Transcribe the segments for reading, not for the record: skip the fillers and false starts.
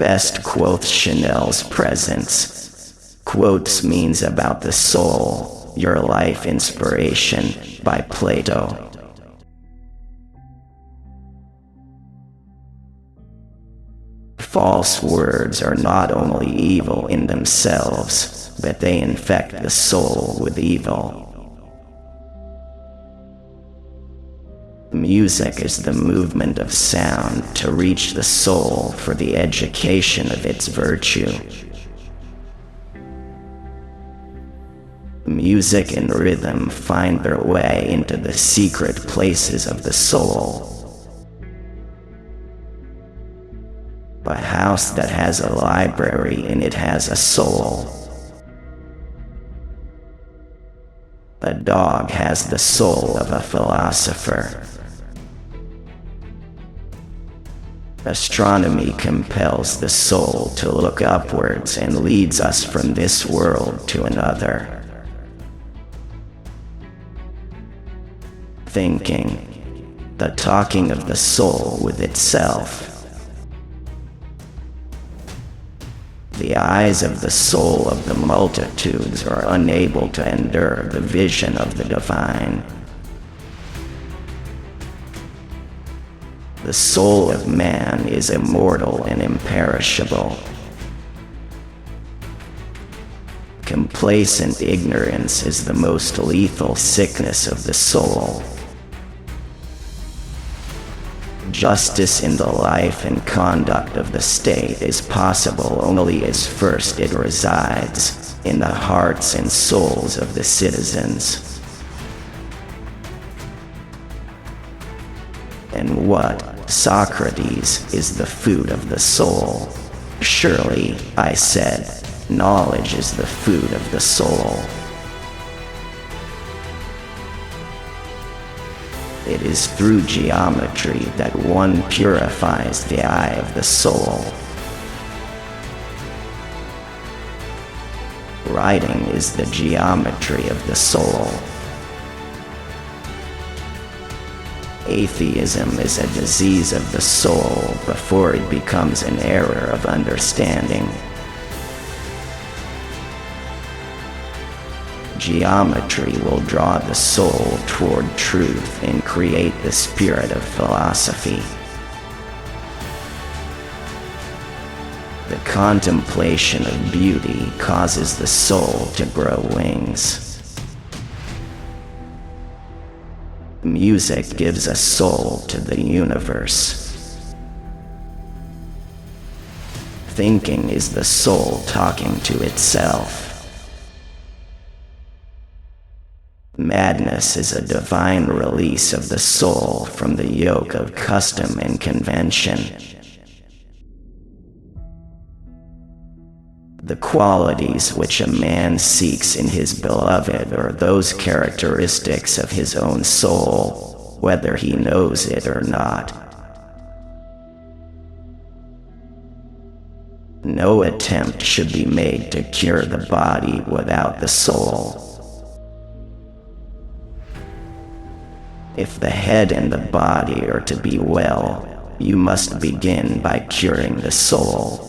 Best quotes Chanel's Presence. Quotes means about the soul, your life inspiration, by Plato. False words are not only evil in themselves, but they infect the soul with evil. Music is the movement of sound to reach the soul for the education of its virtue. Music and rhythm find their way into the secret places of the soul. A house that has a library in it has a soul. A dog has the soul of a philosopher. Astronomy compels the soul to look upwards and leads us from this world to another. Thinking, the talking of the soul with itself. The eyes of the soul of the multitudes are unable to endure the vision of the divine. The soul of man is immortal and imperishable. Complacent ignorance is the most lethal sickness of the soul. Justice in the life and conduct of the state is possible only as first it resides in the hearts and souls of the citizens. And what, Socrates, is the food of the soul? Surely, I said, knowledge is the food of the soul. It is through geometry that one purifies the eye of the soul. Writing is the geometry of the soul. Atheism is a disease of the soul before it becomes an error of understanding. Geometry will draw the soul toward truth and create the spirit of philosophy. The contemplation of beauty causes the soul to grow wings. Music gives a soul to the universe. Thinking is the soul talking to itself. Madness is a divine release of the soul from the yoke of custom and convention. The qualities which a man seeks in his beloved are those characteristics of his own soul, whether he knows it or not. No attempt should be made to cure the body without the soul. If the head and the body are to be well, you must begin by curing the soul.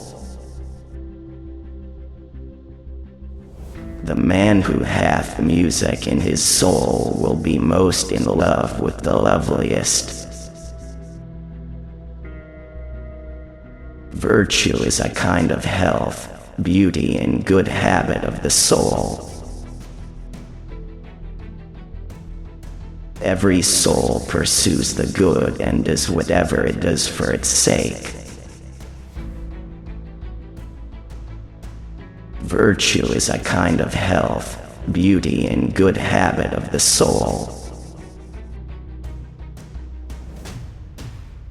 The man who hath music in his soul will be most in love with the loveliest. Virtue is a kind of health, beauty, and good habit of the soul. Every soul pursues the good and does whatever it does for its sake. Virtue is a kind of health, beauty, and good habit of the soul.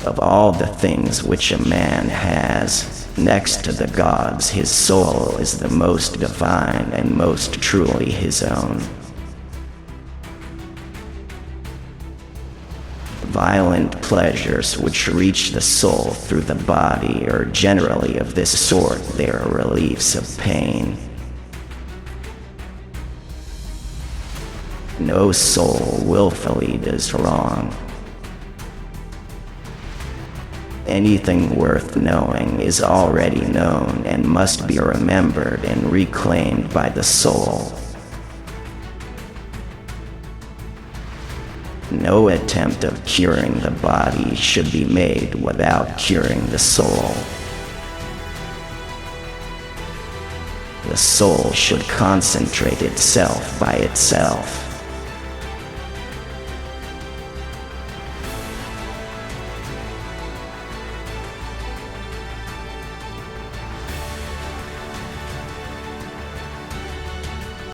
Of all the things which a man has, next to the gods, his soul is the most divine and most truly his own. Violent pleasures which reach the soul through the body are generally of this sort. They are reliefs of pain. No soul willfully does wrong. anything worth knowing is already known and must be remembered and reclaimed by the soul. No attempt of curing the body should be made without curing the soul. The soul should concentrate itself by itself.